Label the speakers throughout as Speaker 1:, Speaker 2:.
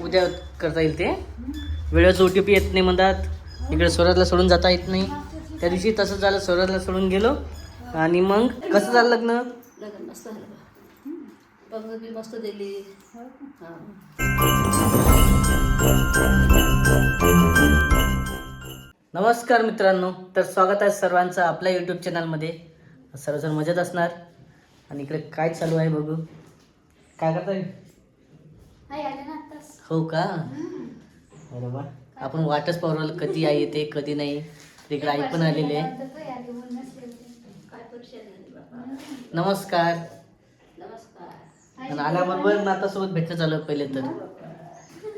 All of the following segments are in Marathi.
Speaker 1: उद्या करता येईल ते. वेळेचं OTP येत नाही म्हणतात. इकडे स्वराजला सोडून जाता येत नाही. त्या दिवशी तसंच झालं, स्वराजला सोडून गेलो आणि मग कसं झालं लग्न?
Speaker 2: लग्न मस्त झालं बा. बी मस्त दिली.
Speaker 1: नमस्कार मित्रांनो, तर स्वागत आहे सर्वांचं आपल्या यूट्यूब चॅनलमध्ये. सर्वजण मजेत असणार. आणि इकडे काय चालू आहे बघू. काय करताय? हो का? बरोबर. आपण वाटच पाहू कधी आई येते कधी नाही. तिकडे आई पण आलेली आहे. नमस्कार.
Speaker 2: नमस्कार.
Speaker 1: आणि आल्याबरोबर नातासोबत भेटणं चालू आहे पहिले तर.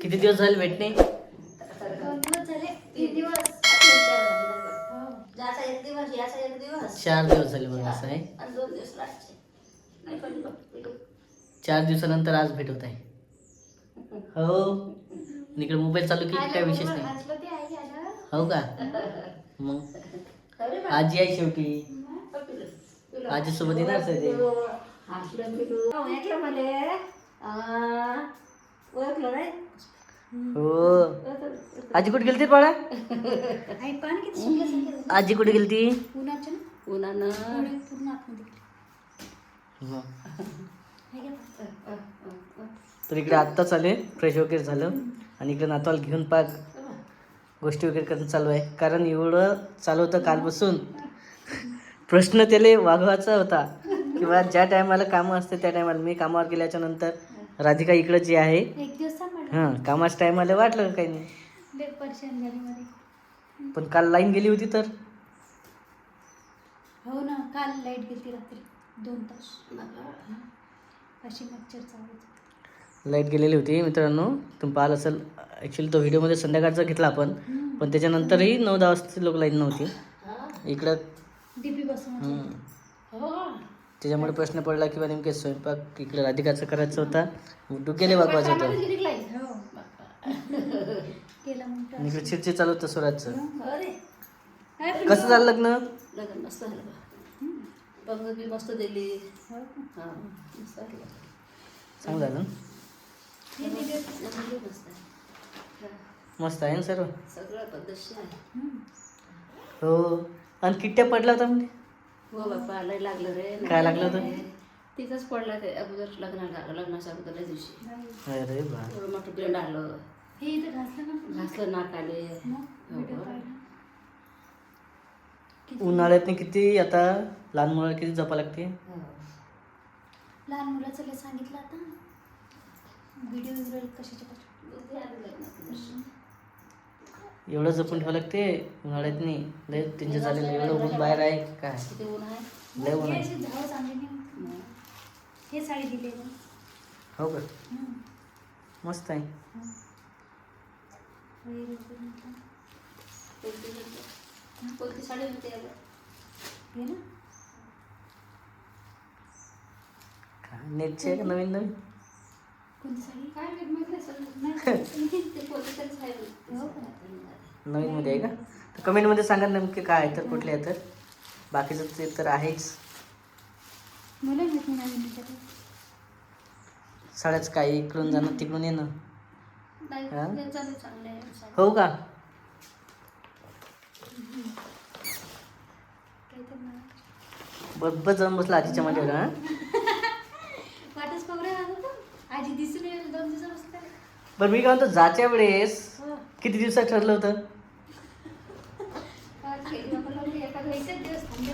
Speaker 1: किती दिवस झाले भेटणे? 4 दिवस झाले बघा. असं आहे. 4 दिवसानंतर आज भेट होत आहे. हो. इकडे मोबाईल चालू की काय विशेष नाही. हो का? मग आजी आहे शेवटी. आजी सोबत येणार सर ते. हो. आजी कुठे गेलती बाळा? आजी कुठे गेलती?
Speaker 2: उन्हानं.
Speaker 1: तर इकडे आत्ताच आले, फ्रेश वगैरे झालं आणि इकडे नातवाला घेऊन पाक गोष्टी वगैरे करणं चालू आहे. कारण एवढं चालू होतं कालपासून. प्रश्न त्याला वागवायचा होता किंवा ज्या टायमाला कामं असते त्या टायमाला. मी कामावर गेल्याच्या नंतर राधिका इकडं जी आहे, कामाच्या टायमाला वाटलं काही नाही. पण काल लाईन गेली होती तर.
Speaker 3: हो ना, काल लाईट गेली रात्री 2 तास. अशी मच्छर चावत.
Speaker 1: लाईट गेलेली होती मित्रांनो. तुम्ही पाहिलं असेल. ॲक्च्युली तो व्हिडिओमध्ये संध्याकाळचा घेतला आपण, पण त्याच्यानंतरही 9-10 वाजता लोक लाईन नव्हती इकडं.
Speaker 3: डीपी बसून
Speaker 1: त्याच्यामुळे प्रश्न पडला की नेमके स्वयंपाक इकडे राधिकाचं करायचं होता, डुकेले वागवायचं होतं. आणि इकडे चिडचिड चालू होतं स्वराजचं. कसं झालं लग्न?
Speaker 2: लग्न मस्त झालं बा. बी मस्त दिली.
Speaker 1: चांगलं झालं. मस्त आहे ना सर्व.
Speaker 2: सगळं पद्धतशीर आहे.
Speaker 1: हो. आणि किट्ट्या पडला होता म्हणजे?
Speaker 2: हो बाप्पा, लय लागलं रे.
Speaker 1: काय लागलं होतं?
Speaker 2: तिथंच पडलं ते अगोदर लग्नाच्या अगोदर दिवशी.
Speaker 1: अरे बा.
Speaker 2: एवढं मोठं ब्लेंड आलं.
Speaker 3: हे इथं घासलं
Speaker 2: नाक आले.
Speaker 1: उन्हाळ्यात किती आता लहान मुलाला किती जपा लागते.
Speaker 3: लहान मुलाचं लय सांगितलं आता. व्हिडिओ कशाचे
Speaker 1: एवढं जपून ठेवावं लागते उन्हाळ्यात. नाही लय त्यांच्या झालेलं. एवढं ऊन बाहेर आहे काय?
Speaker 2: किती ऊन आहे.
Speaker 1: लय ऊन आहे.
Speaker 3: झाडं चांगली नाही. हे साडी दिली.
Speaker 1: हो का? मस्त आहे.
Speaker 2: कोणती साडी होती याला?
Speaker 3: हे ना
Speaker 1: नेटची आहे का नवीन नवीन?
Speaker 3: कोणती साडी?
Speaker 2: काय माहिती ते कोणती तरी साडी
Speaker 1: नवीन मध्ये आहे का? तर कमेंटमध्ये सांगा नेमके काय आहे तर कुठले आहे तर. बाकीचं ते तर आहेच.
Speaker 3: मला माहित नाही नवीन त्याच्यात.
Speaker 1: साड्याच काय इकडून जाणं तिकडून येणं.
Speaker 2: चांगले.
Speaker 1: हो का? बरोबर जाऊन बसला आजीच्या माझ्याकडे. हा
Speaker 3: वाटच पगडे आजी दिसून येईल 2 दिवसापासून.
Speaker 1: बरं मी काय म्हणतो, जाच्या वेळेस किती दिवसात ठरलं होतं?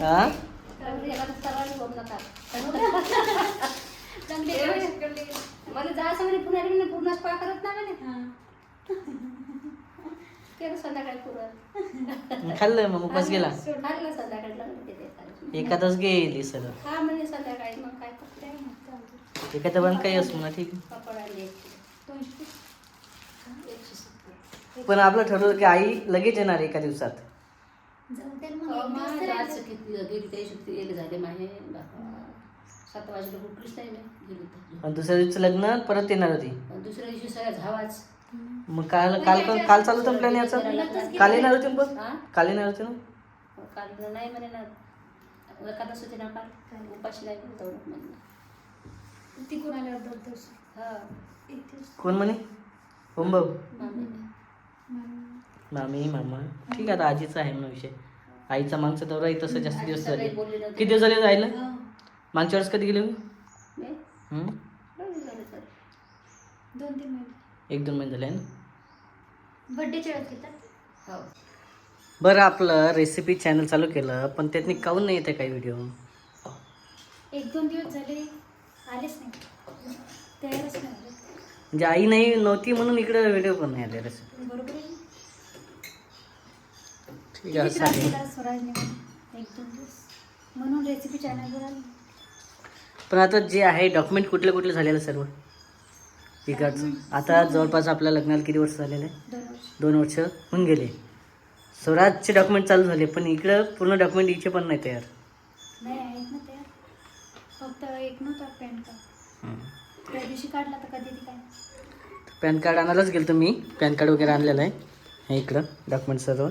Speaker 1: हा
Speaker 2: मला जायचं म्हणे पुन्हा पूर्णच पा करत नाही म्हणे. संध्याकाळी पुरण
Speaker 1: खाल्लं मग उपास गेला.
Speaker 2: खाल्लं संध्याकाळी.
Speaker 1: एखादच गेली सगळं.
Speaker 2: हा म्हणजे संध्याकाळी मग काय करते.
Speaker 1: एखाद्या पण काही असू ना ठीक.
Speaker 2: पापड आणले.
Speaker 1: पण आपलं ठरवलं की आई लगेच येणार एका दिवसात.
Speaker 2: झाले माझे 7 वाजता कुठलीच नाही गेली.
Speaker 1: आणि दुसऱ्या दिवशी लग्न परत येणार होती.
Speaker 2: दुसऱ्या दिवशी सगळ्या झावाच.
Speaker 1: मग काल चालू होतं प्लॅन याचा. काल येणार होती बघ. काल येणार होती ना.
Speaker 2: काल नाही म्हणे ना. एखादच होते ना काल. उपाशी नाही
Speaker 3: ती कोण आल्यावर 2 दिवस.
Speaker 1: कोण म्हणे? होम भाऊ
Speaker 2: मामी.
Speaker 1: मामी मामा ठीक आहे. आता आजीचा आहे म्हणून विषय. आईचा मागचा दौराही तसं जास्त दिवस
Speaker 2: सगळे
Speaker 1: झाले.
Speaker 2: बोलले नव्हते.
Speaker 1: किती दिवस झाले जायला?
Speaker 3: हो.
Speaker 1: मागच्या वेळेस कधी गेले
Speaker 2: मी?
Speaker 1: हं?
Speaker 2: बरं झालं तर.
Speaker 3: 2-3 महिने
Speaker 1: 1-2 महिने झाले आहे ना.
Speaker 3: बड्डेच्या वेळेस घेतात.
Speaker 2: हो.
Speaker 1: बरं आपलं रेसिपी चॅनल चालू केलं पण त्यातनी काहून नाही येते काही व्हिडिओ?
Speaker 3: 1-2 दिवस झाले आलेच नाही, तयारच नाही आले.
Speaker 1: म्हणजे आई नाही नव्हती म्हणून इकडे व्हिडिओ पण नाही आले रेसिपी.
Speaker 3: बरोबर आहे ना?
Speaker 1: ठीक आहे
Speaker 3: किती
Speaker 1: असं
Speaker 3: त्रास
Speaker 1: आहे.
Speaker 3: दिला स्वराजने मला 1-2 दिवस, म्हणून रेसिपी चॅनलवर आली.
Speaker 1: पण आता जे आहे डॉक्युमेंट कुठले कुठले झालेलं सर्व इकडचं. आता जवळपास आपल्या लग्नाला किती वर्ष झालेले आहे?
Speaker 3: 2 वर्ष
Speaker 1: 2 वर्ष होऊन गेले. स्वराजचे डॉक्युमेंट चालू झाले पण इकडं पूर्ण डॉक्युमेंट इथे पण नाही तयार.
Speaker 3: नाही आहेत ना तयार, फक्त एक नव्हता पॅन कार्ड.
Speaker 1: हं.
Speaker 3: त्या दिवशी काढला तर कधी ती काय.
Speaker 1: पॅन कार्ड आणायलाच गेलो मी. पॅन कार्ड वगैरे आणलेलं आहे. हे इकडं डॉक्युमेंट सर्व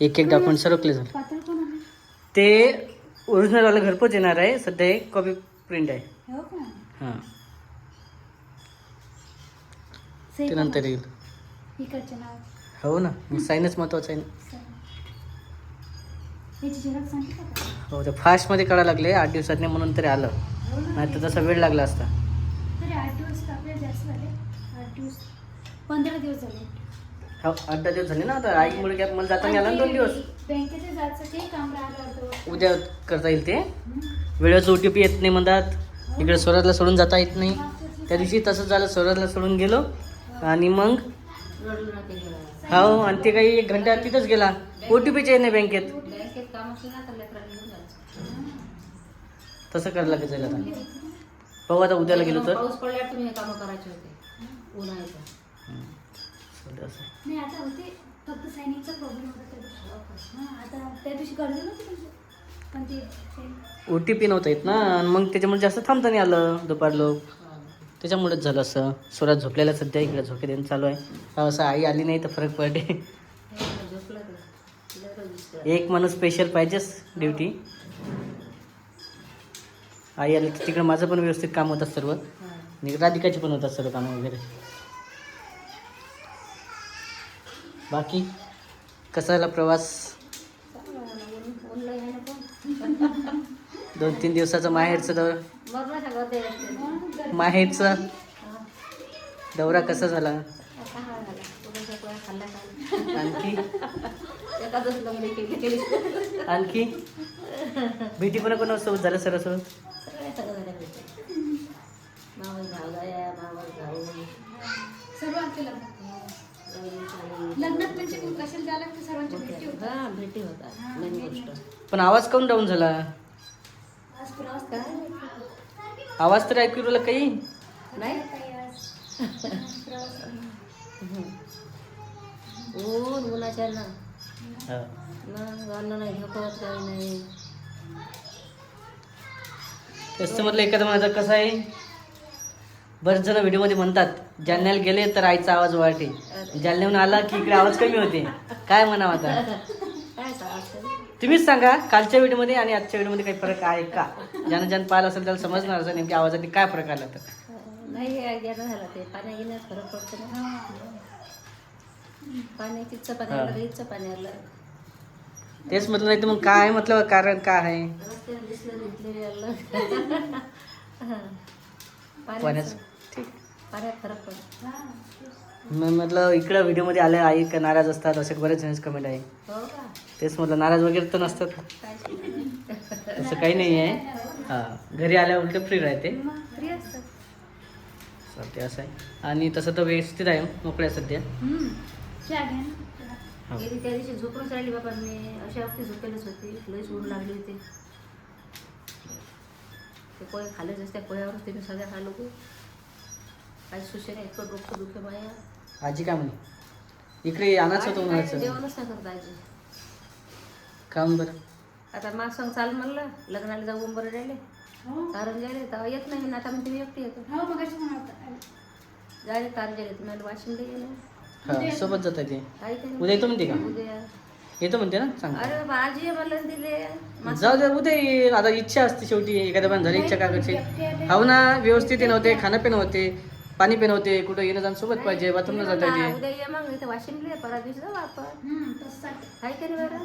Speaker 1: एक डॉक्युमेंट सर्व क्लिअर झालं.
Speaker 3: पातळ कोण आहे?
Speaker 1: ते ओरिजिनलवाला घरपोच येणार आहे. सध्या एक कॉपी प्रिंट आहे.
Speaker 3: हो का?
Speaker 1: हां
Speaker 3: सही
Speaker 1: ते
Speaker 3: पण
Speaker 1: नंतर येईल.
Speaker 3: इकडचे नाव
Speaker 1: हो ना मग साईनच महत्त्वाचं आहे ना.
Speaker 3: याची झेरॉक्स सांगते का?
Speaker 1: हो ते फास्टमध्ये काढायला लागले 8 दिवसात नाही म्हणून तरी आलं.
Speaker 3: हो ना.
Speaker 1: नाही तर तसा वेळ लागला असता.
Speaker 3: तरी 8 दिवस तर आपल्याला जास्त झाले. 8 दिवस 15 दिवस झाले.
Speaker 1: हो 8-10 दिवस झाले ना. आता आईमुळे गॅप मला जाताना आला ना 2 दिवस.
Speaker 3: बँकेचे जायचं ते काम राहिलं होतं.
Speaker 1: उद्या करता येईल ते. वेळेचं OTP येत नाही म्हणतात. इकडे स्वराजला सोडून जाता येत नाही. त्या दिवशी तसंच झालं. स्वराजला सोडून गेलो आणि मग
Speaker 2: रडू नका गेला.
Speaker 1: हो आणि ते काही 1 घंटा तिथंच गेला. OTPच येत नाही बँकेत.
Speaker 2: बँकेत काम असलं ना तर लेकराला घेऊन जायचं.
Speaker 1: तसं करायला लागेल जाईल आता. पाहू आता उद्याला गेलो तर.
Speaker 2: पाऊस पडल्यावर तुम्ही हे कामं करायचे होते. उन्हाळ्याचं.
Speaker 1: चालेल असं.
Speaker 3: नाही आता होते, फक्त सायनिंगचा प्रॉब्लेम होता त्या दिवशी. हां आता त्या दिवशी कर्ज नव्हतं तुमचं, पण ते
Speaker 1: OTP नव्हतं येत ना आणि मग त्याच्यामुळे जास्त थांबता नाही आलं दुपार लोक. त्याच्यामुळेच झालं असं. स्वराज झोपलेला सध्या इकडे झोके देणं चालू आहे. असं आई आली नाही तर फरक पडते.
Speaker 2: झोपला तर लेकरं दिसतं.
Speaker 1: एक माणूस स्पेशल पाहिजेच ड्युटी. आई आली तर तिकडे माझं पण व्यवस्थित काम होतं सर्व.
Speaker 2: हां.
Speaker 1: आणि राधिकाची पण होतात सर्व कामं वगैरे. बाकी कसा झाला प्रवास?
Speaker 2: ऑनलाईन आहे ना पण.
Speaker 1: 2-3 दिवसाचं माहेरचं दौरा.
Speaker 2: मरणाच्या गर्दी असते.
Speaker 1: माहेरचा
Speaker 2: हां.
Speaker 1: दौरा कसा झाला?
Speaker 2: काय झालं? पुरणच्या पोळ्या खाल्ल्या का?
Speaker 1: आणखी
Speaker 2: एखादंच लंगडी केली.
Speaker 1: आणखी भेटी कोणाकोणासोबत झालं सरासोबत?
Speaker 2: सगळं झालं भेटते. मावस भावजाया, मावस भाऊ.
Speaker 3: सर्व आमचे लग्न. लग्नात म्हणजे मग कशाला जायला लागतं, सर्वांची भेटी होतात.
Speaker 2: हां भेटी होतात मेन गोष्ट.
Speaker 1: पण आवाज काऊन डाऊन झाला?
Speaker 3: आज प्रवास
Speaker 2: काय?
Speaker 1: आवाज तर ऐकू राहिला काही.
Speaker 2: नाही
Speaker 3: काही आज प्रवास
Speaker 2: उन्हाच्या ना
Speaker 1: हा.
Speaker 2: अन्न नाही झोपत काही नाही.
Speaker 1: तेच तर म्हटलं एखादं माझं कसं आहे. बरेच जण व्हिडिओमध्ये म्हणतात जालन्याला गेले तर आईचा आवाज वाढते. जालन्याहून आला की इकडे आवाज कमी होते. काय म्हणावं आता
Speaker 2: काय सांगायचं?
Speaker 1: तुम्हीच सांगा. कालच्या व्हिडिओमध्ये आणि आजच्या व्हिडिओमध्ये काही फरक आहे का? ज्यानं पाहिलं असेल त्याला समजणार असेल नेमकी आवाजाने काय फरक आला तर.
Speaker 2: नाही ज्ञान झालं ते पाण्या घेण्यात फरक पडतो ना. पाणी तिथचं पाणी आलं इथचं पाणी आलं.
Speaker 1: तेच म्हटलं नाही तर मग काय म्हटलं कारण काय आहे
Speaker 2: रस्त्याने दिसलं घेतलेले आलं.
Speaker 1: पाण्याचं. ठीक.
Speaker 2: पाण्यात फरक पडतो.
Speaker 1: मग म्हटलं इकडं व्हिडिओमध्ये आले आई का नाराज असतात असे बरेच जण कमेंट आहे.
Speaker 2: हो का?
Speaker 1: तेच म्हटलं नाराज वगैरे तर नसतात.
Speaker 2: काय
Speaker 1: असं काही नाही आहे. हां घरी आल्यावर उलट फ्री राहते.
Speaker 3: मग फ्री असतात.
Speaker 1: ते असं आहे. आणि तसं तर व्यवस्थित आहे मोकळ्या सध्या.
Speaker 3: चहा घ्या ना.
Speaker 1: हो.
Speaker 2: गेली त्या दिवशी झोपूनच राहिली बाबा मी. अशा वक्ती झोपेलच होती. लईच ऊन लागली होती. ते पोहे खाल्लेच असते. पोह्यावरच ते मी सगळ्या खाल्लो की काही सुशे नाही. इतकं डोकं दुखे माया.
Speaker 1: आजी काय म्हणे इकडे आणायचं होतं
Speaker 2: काय
Speaker 1: म्हणायचं.
Speaker 2: जेवणच नाही करत आजी.
Speaker 1: काम बरं.
Speaker 2: आता माझ संग चाल म्हणलं लग्नाला जाऊन बरं राहिले.
Speaker 3: हो
Speaker 2: कारण गेले तर येत नाही ना. आता मग तुम्ही एकटी येतो.
Speaker 3: हो मग अशी म्हणा.
Speaker 2: जायला कारण गेले तुम्हाला वाशिमला गेले.
Speaker 1: हां सोबत जात आहे ते.
Speaker 2: काही ते
Speaker 1: उद्या येतो म्हणते का?
Speaker 2: उद्या.
Speaker 1: येतो म्हणते ना सांग.
Speaker 2: अरे बाबा आजी मला दिले.
Speaker 1: जाऊ दे उद्या ये. आता इच्छा असते शेवटी एखाद्या पण झाली इच्छा काय करते. हो ना व्यवस्थित नव्हते खाणं पिणं होते. पाणी पिणं होते, कुठं येणं जाणं सोबत पाहिजे, बाथरूमला जाता येते.
Speaker 2: उद्या ये मग इथे वाशिमला परवा दिवशी जाऊ आपण.
Speaker 3: तसं चालतं.
Speaker 2: काय केलं बरं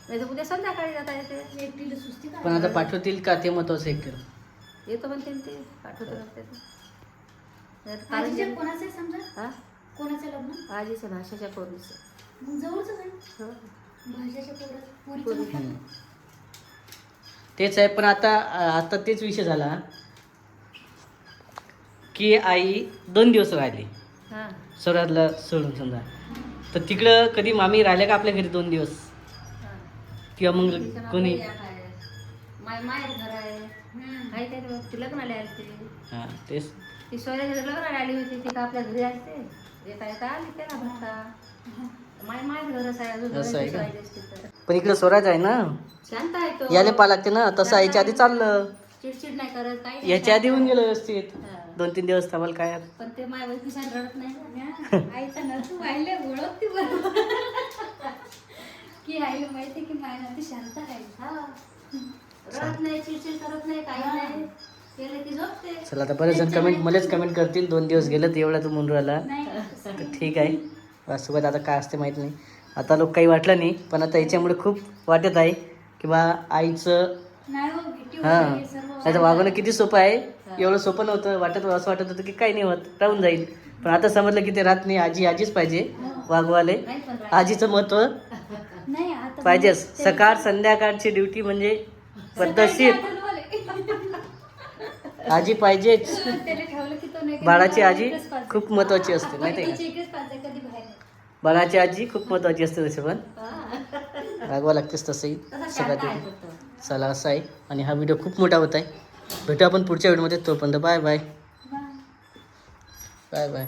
Speaker 2: नाही तर उद्या संध्याकाळी जाता येते.
Speaker 3: एकटीला सुस्ती
Speaker 1: पण आता पाठवतील का ते महत्वाचं आहे.
Speaker 2: येतो म्हणते ना ते पाठवतो म्हणते ते. नाही तर
Speaker 3: आजीच्या
Speaker 2: काळजी-
Speaker 3: कोणाचं आहे समजा?
Speaker 2: हा
Speaker 3: कोणाचं लग्न?
Speaker 2: आजीचं भाषेच्या पोरीचं.
Speaker 3: मग जवळच आहे.
Speaker 2: हो.
Speaker 3: भाषेच्या पोरीचं लग्न.
Speaker 1: तेच आहे. पण आता तेच विषय झाला की आई 2 दिवस राहिली
Speaker 2: हा
Speaker 1: सौरातला सोडून समजा, तर तिकडं कधी मामी राहिल्या का आपल्या घरी 2 दिवस
Speaker 2: हा.
Speaker 1: किंवा मग
Speaker 2: तिचं
Speaker 1: कोणी?
Speaker 2: नाव आहे. माहेर घर आहे. काही काही दिवस ती लग्नाला आली होती.
Speaker 1: हां तेच.
Speaker 2: ती सोयऱ्याच्या लग्नाला आली होती. ती का आपल्या घरी असते येता येता आली त्याला भरता. माहेर घरच आहे अजून
Speaker 1: असं आहे
Speaker 2: घरी
Speaker 1: का?
Speaker 2: राहिली असती तर.
Speaker 1: पण इकडं स्वराज आहे ना,
Speaker 2: शांत आहे तो.
Speaker 1: याले पा लागते ना, तसं आईच्या आधी चाललं.
Speaker 2: चिडचिड नाही करत काही नाही.
Speaker 1: याच्या आधी होऊन गेलं व्यवस्थित.
Speaker 2: हा.
Speaker 1: 2-3 दिवस थांबाल काय यार.
Speaker 2: पण ते माय वैतीसाठी रडत नाही ना.
Speaker 3: आईचा नसू वाहिले ओळखते बरोबर की आईला माहिती की माझ्या नाती शांत आहे.
Speaker 2: हा. रडत नाही, चिडचिड करत नाही, काही नाही. केलं की झोपते.
Speaker 1: चला आता बरेच जण मलाच कमेंट करतील 2 दिवस गेलं तर एवढा तू म्हणून राहिला.
Speaker 3: नाही
Speaker 1: तर ठीक आहे. वासुबात आता काय असते माहीत नाही. आता लोक काही वाटलं नाही, पण आता याच्यामुळे खूप वाटत आहे की बा आईचं
Speaker 3: नाही हो, भीती
Speaker 1: हां
Speaker 3: वगैरे सर्व
Speaker 1: नाही तर वागवणं किती सोपं आहे. एवढं सोपं नव्हतं असं वाटत होतं की काही नाही होत, राहून जाईल. पण आता समजलं की ते राहत नाही. आजीच पाहिजे वागवाले.
Speaker 2: नाही पण राहत.
Speaker 1: आजीचं महत्त्व
Speaker 3: नाही आता
Speaker 1: पाहिजेच. सकाळ संध्याकाळची ड्युटी म्हणजे पद्धतशीर आजी पाहिजेच.
Speaker 3: त्याला ठेवलं की तो नाही
Speaker 1: बाळाची आजी खूप महत्त्वाची असते माहिती आहे का.
Speaker 3: इकडेच पाहिजे कधी बाहेर नाही.
Speaker 1: बाळाची आजी खूप महत्त्वाची असते. तसे पण
Speaker 2: हा.
Speaker 1: रागवा लागतेच तसंही
Speaker 2: तसा
Speaker 1: सगळ्यात.
Speaker 2: शांत आहे फक्त.
Speaker 1: चला असं आहे. आणि हा व्हिडिओ खूप मोठा होत आहे. भेटू आपण पुढच्या व्हिडिओमध्ये. तोपर्यंत bye bye.
Speaker 3: Bye.
Speaker 1: Bye bye.